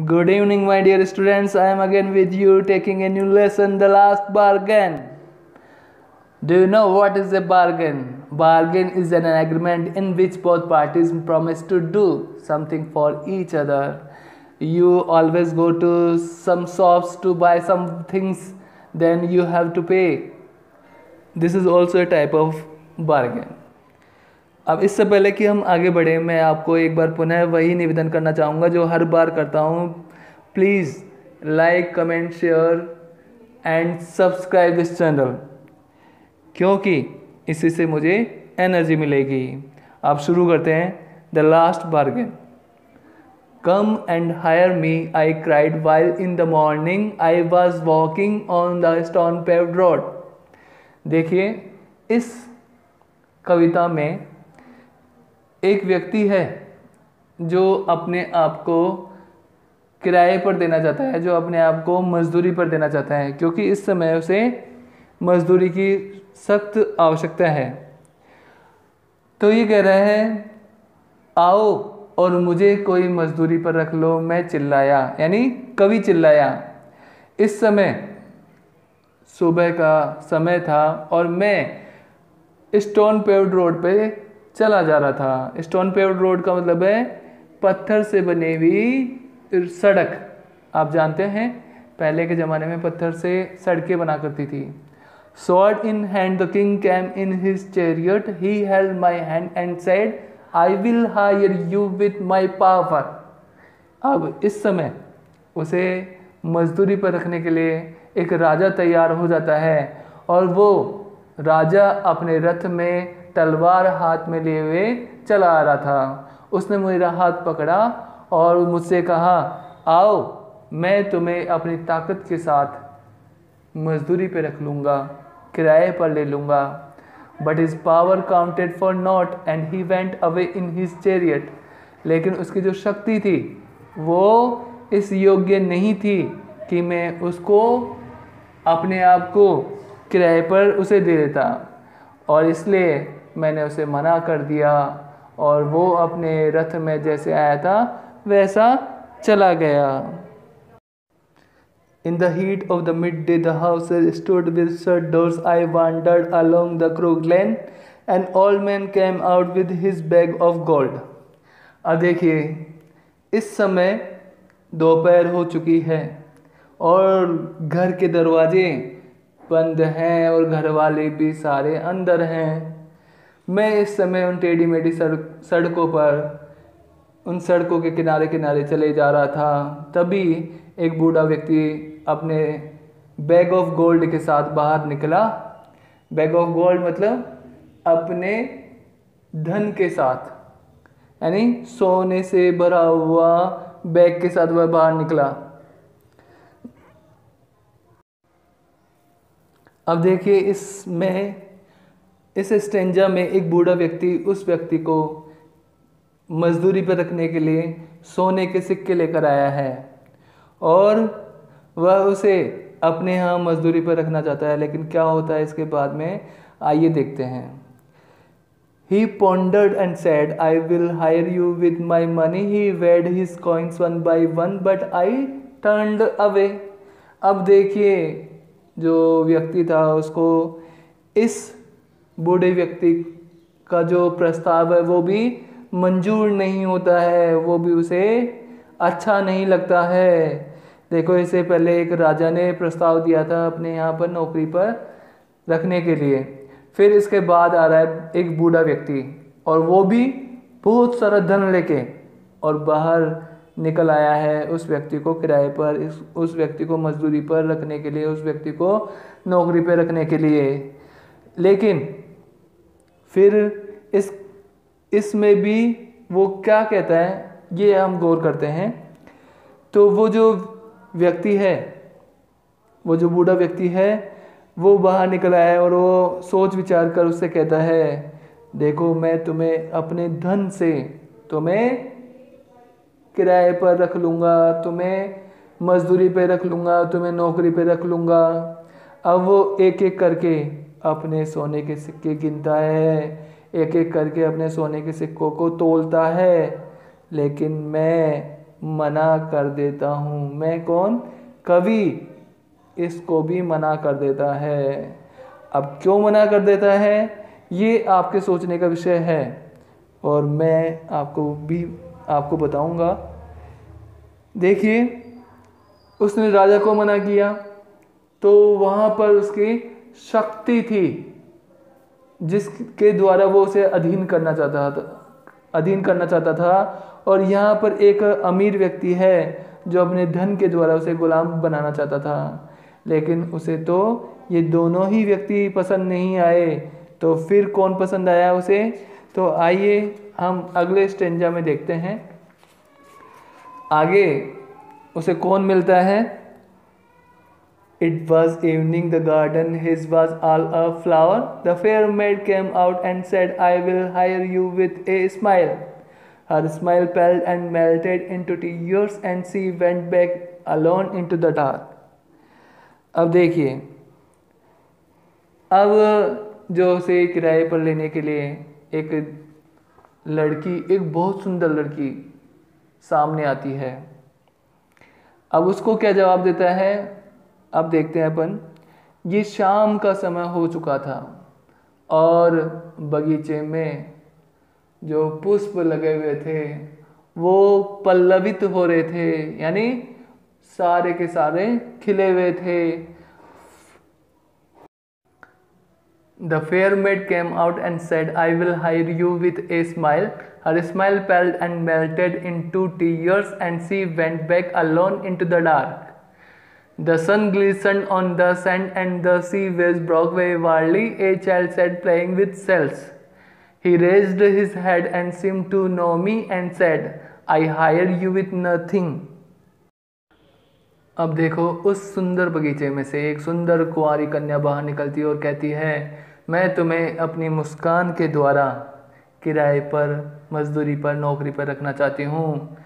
Good evening, my dear students. I am again with you taking a new lesson, The Last Bargain. Do you know what is a bargain? Bargain is an agreement in which both parties promise to do something for each other. You always go to some shops to buy some things, then you have to pay. This is also a type of bargain. अब इससे पहले कि हम आगे बढ़ें, मैं आपको एक बार पुनः वही निवेदन करना चाहूँगा जो हर बार करता हूँ. Please like, comment, share and subscribe this channel, क्योंकि इसी से मुझे एनर्जी मिलेगी. आप शुरू करते हैं. The last bargain. Come and hire me, I cried while in the morning I was walking on the stone paved road. देखिए, इस कविता में एक व्यक्ति है जो अपने आप को किराए पर देना चाहता है, जो अपने आप को मजदूरी पर देना चाहता है, क्योंकि इस समय उसे मजदूरी की सख्त आवश्यकता है. तो ये कह रहा है, आओ और मुझे कोई मजदूरी पर रख लो. मैं चिल्लाया, यानी कवि चिल्लाया. इस समय सुबह का समय था और मैं स्टोन पेव्ड रोड पे चला जा रहा था. स्टोन पेव्ड रोड का मतलब है पत्थर से बनी हुई सड़क. आप जानते हैं पहले के ज़माने में पत्थर से सड़कें बना करती थी. Sword in hand the king came in his chariot, he held my hand and said, I will hire you with my power. अब इस समय उसे मजदूरी पर रखने के लिए एक राजा तैयार हो जाता है और वो राजा अपने रथ में तलवार हाथ में लिए हुए चला आ रहा था. उसने मेरा हाथ पकड़ा और मुझसे कहा, आओ मैं तुम्हें अपनी ताकत के साथ मजदूरी पे रख लूँगा, किराए पर ले लूँगा. But his power counted for not and he went away in his chariot. लेकिन उसकी जो शक्ति थी वो इस योग्य नहीं थी कि मैं उसको अपने आप को किराए पर उसे दे देता, और इसलिए मैंने उसे मना कर दिया और वो अपने रथ में जैसे आया था वैसा चला गया. In the heat of the midday the houses stood with shut doors. I wandered along the crooked lane. An old man came out with his bag of gold. अब देखिए, इस समय दोपहर हो चुकी है और घर के दरवाजे बंद हैं और घर वाले भी सारे अंदर हैं. मैं इस समय उन टेढ़ी मेढ़ी सड़कों पर, उन सड़कों के किनारे किनारे चले जा रहा था. तभी एक बूढ़ा व्यक्ति अपने बैग ऑफ गोल्ड के साथ बाहर निकला. बैग ऑफ गोल्ड मतलब अपने धन के साथ, यानी सोने से भरा हुआ बैग के साथ वह बाहर निकला. अब देखिए, इस स्टेंजा में एक बूढ़ा व्यक्ति उस व्यक्ति को मजदूरी पर रखने के लिए सोने के सिक्के लेकर आया है और वह उसे अपने यहाँ मजदूरी पर रखना चाहता है. लेकिन क्या होता है इसके बाद में, आइए देखते हैं. He pondered and said, I will hire you with my money. He weighed his coins one by one, but I turned away. अब देखिए, जो व्यक्ति था उसको इस बूढ़े व्यक्ति का जो प्रस्ताव है वो भी मंजूर नहीं होता है, वो भी उसे अच्छा नहीं लगता है. देखो, इससे पहले एक राजा ने प्रस्ताव दिया था अपने यहाँ पर नौकरी पर रखने के लिए. फिर इसके बाद आ रहा है एक बूढ़ा व्यक्ति और वो भी बहुत सारा धन लेके और बाहर निकल आया है उस व्यक्ति को किराए पर, उस व्यक्ति को मजदूरी पर रखने के लिए, उस व्यक्ति को नौकरी पर रखने के लिए. लेकिन फिर इसमें भी वो क्या कहता है ये हम गौर करते हैं. तो वो जो व्यक्ति है, वो जो बूढ़ा व्यक्ति है, वो बाहर निकल आया है और वो सोच विचार कर उससे कहता है, देखो मैं तुम्हें अपने धन से तुम्हें किराए पर रख लूँगा, तुम्हें मजदूरी पे रख लूँगा, तुम्हें नौकरी पे रख लूँगा. अब वो एक एक करके अपने सोने के सिक्के गिनता है, एक एक करके अपने सोने के सिक्कों को तोलता है. लेकिन मैं मना कर देता हूँ। मैं कौन? कवि इसको भी मना कर देता है। अब क्यों मना कर देता है ये आपके सोचने का विषय है और मैं आपको बताऊंगा। देखिए, उसने राजा को मना किया तो वहाँ पर उसकी शक्ति थी जिसके द्वारा वो उसे अधीन करना चाहता था। और यहाँ पर एक अमीर व्यक्ति है जो अपने धन के द्वारा उसे गुलाम बनाना चाहता था, लेकिन उसे तो ये दोनों ही व्यक्ति पसंद नहीं आए। तो फिर कौन पसंद आया उसे? तो आइए हम अगले स्टेंजा में देखते हैं आगे उसे कौन मिलता है। It was evening, the garden his was all a flower. The fair maid came out and said, I will hire you with a smile. Her smile paled and melted into tears and she went back alone into the dark. अब देखिए, अब जो उसे किराए पर लेने के लिए एक बहुत सुंदर लड़की सामने आती है। अब उसको क्या जवाब देता है? अब देखते हैं अपन। ये शाम का समय हो चुका था और बगीचे में जो पुष्प लगे हुए थे वो पल्लवित हो रहे थे, यानी सारे के सारे खिले हुए थे। The fair maid came out and said, I will hire you with a smile. Her smile paled and melted into tears and she went back alone into the dark. The sun glistened on the sand and the sea waves broke wildly. A child sat playing with shells. He raised his head and seemed to know me and said, I hire you with nothing. अब देखो, उस सुंदर बगीचे में से एक सुंदर कुंवारी कन्या बाहर निकलती है और कहती है, मैं तुम्हें अपनी मुस्कान के द्वारा किराए पर, मजदूरी पर, नौकरी पर रखना चाहती हूँ।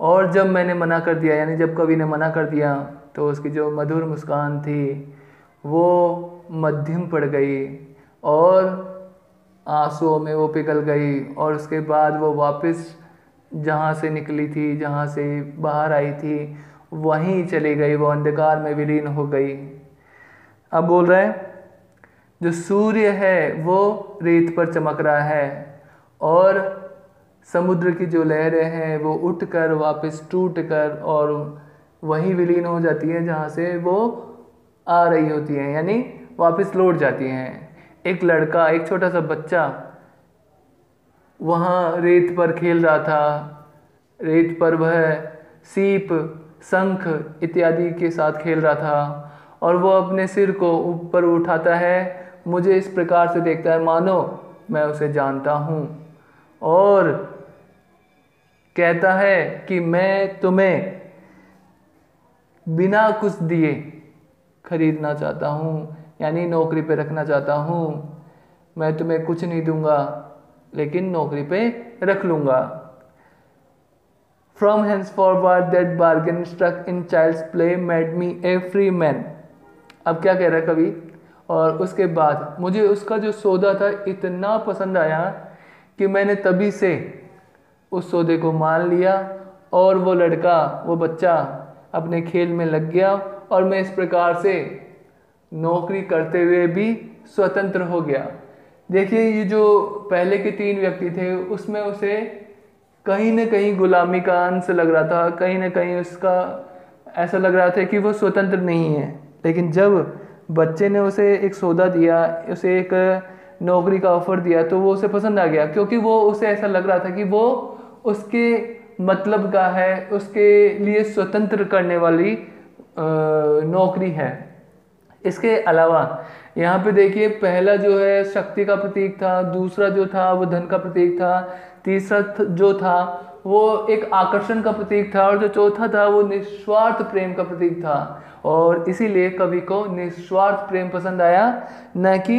और जब मैंने मना कर दिया, यानी जब कवि ने मना कर दिया, तो उसकी जो मधुर मुस्कान थी वो मध्यम पड़ गई और आंसुओं में वो पिघल गई। और उसके बाद वो वापस जहाँ से निकली थी, जहाँ से बाहर आई थी, वहीं चली गई। वो अंधकार में विलीन हो गई। अब बोल रहा है, जो सूर्य है वो रेत पर चमक रहा है और समुद्र की जो लहरें हैं वो उठकर वापस टूटकर और वहीं विलीन हो जाती हैं जहाँ से वो आ रही होती हैं, यानी वापस लौट जाती हैं। एक लड़का, एक छोटा सा बच्चा वहाँ रेत पर खेल रहा था। रेत पर वह सीप, शंख इत्यादि के साथ खेल रहा था और वो अपने सिर को ऊपर उठाता है, मुझे इस प्रकार से देखता है मानो मैं उसे जानता हूँ, और कहता है कि मैं तुम्हें बिना कुछ दिए खरीदना चाहता हूँ, यानी नौकरी पे रखना चाहता हूँ। मैं तुम्हें कुछ नहीं दूंगा लेकिन नौकरी पे रख लूँगा। From henceforward that bargain struck in child's play made me a free man. अब क्या कह रहा है कवि? और उसके बाद मुझे उसका जो सौदा था इतना पसंद आया कि मैंने तभी से उस सौदे को मान लिया और वो लड़का, वो बच्चा अपने खेल में लग गया और मैं इस प्रकार से नौकरी करते हुए भी स्वतंत्र हो गया। देखिए, ये जो पहले के 3 व्यक्ति थे उसमें उसे कहीं न कहीं गुलामी का अंश लग रहा था, कहीं न कहीं उसका ऐसा लग रहा था कि वो स्वतंत्र नहीं है। लेकिन जब बच्चे ने उसे एक सौदा दिया, उसे एक नौकरी का ऑफर दिया, तो वो उसे पसंद आ गया, क्योंकि वो उसे ऐसा लग रहा था कि वो उसके मतलब का है, उसके लिए स्वतंत्र करने वाली नौकरी है। इसके अलावा यहाँ पे देखिए, पहला जो है शक्ति का प्रतीक था, दूसरा जो था वो धन का प्रतीक था, तीसरा जो था वो एक आकर्षण का प्रतीक था और जो चौथा था वो निस्वार्थ प्रेम का प्रतीक था। और इसीलिए कवि को निस्वार्थ प्रेम पसंद आया, न कि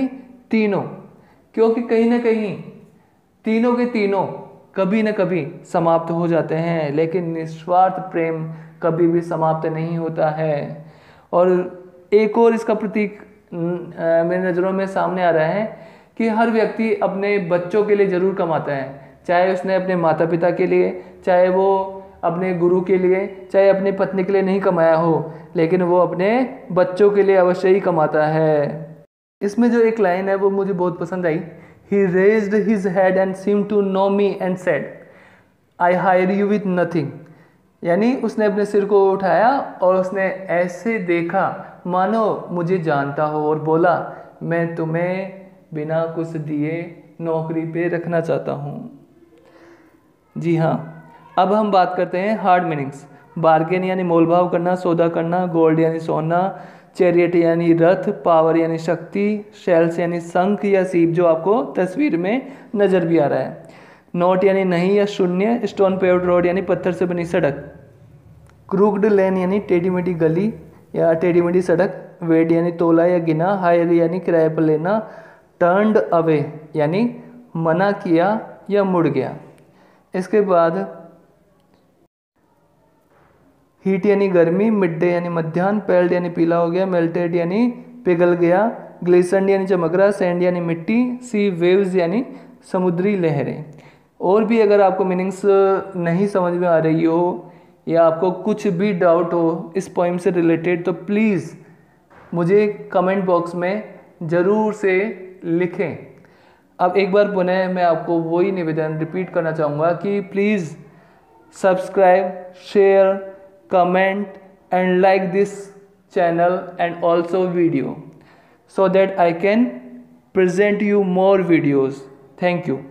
तीनों, क्योंकि कहीं ना कहीं तीनों के तीनों कभी न कभी समाप्त हो जाते हैं, लेकिन निस्वार्थ प्रेम कभी भी समाप्त नहीं होता है। और एक और इसका प्रतीक मेरी नज़रों में सामने आ रहा है कि हर व्यक्ति अपने बच्चों के लिए ज़रूर कमाता है, चाहे उसने अपने माता पिता के लिए, चाहे वो अपने गुरु के लिए चाहे अपनी पत्नी के लिए नहीं कमाया हो, लेकिन वो अपने बच्चों के लिए अवश्य ही कमाता है। इसमें जो एक लाइन है वो मुझे बहुत पसंद आई। He raised his head and seemed to know me and said, I hire you with nothing। यानी उसने अपने सिर को उठाया और उसने ऐसे देखा मानो मुझे जानता हो और बोला, मैं तुम्हें बिना कुछ दिए नौकरी पे रखना चाहता हूँ। जी हाँ, अब हम बात करते हैं हार्ड मीनिंग्स। बार्गेन यानी मोलभाव करना, सौदा करना, गोल्ड यानी सोना, चैरियट यानी रथ, पावर यानी शक्ति, शेल्स यानी शंख या सीप जो आपको तस्वीर में नज़र भी आ रहा है, नोट यानी नहीं या शून्य, स्टोन पेव्ड रोड यानी पत्थर से बनी सड़क, क्रूक्ड लेन यानी टेढ़ी मेढ़ी गली या टेढ़ी मेढ़ी सड़क, वेड यानी तोला या गिना, हायर यानी किराए पर लेना, टर्न्ड अवे यानी मना किया या मुड़ गया। इसके बाद हीट यानी गर्मी, मिड डे यानी मध्याह्न, पेल्ड यानी पीला हो गया, मेल्टेड यानी पिघल गया, ग्लिसर्ड यानी चमक रहा, सैंड यानी मिट्टी, सी वेव्स यानी समुद्री लहरें। और भी अगर आपको मीनिंग्स नहीं समझ में आ रही हो या आपको कुछ भी डाउट हो इस पोइम से रिलेटेड तो प्लीज़ मुझे कमेंट बॉक्स में ज़रूर से लिखें। अब एक बार पुनः मैं आपको वही निवेदन रिपीट करना चाहूँगा कि please subscribe, share, comment and like this channel and also video so that I can present you more videos. Thank you.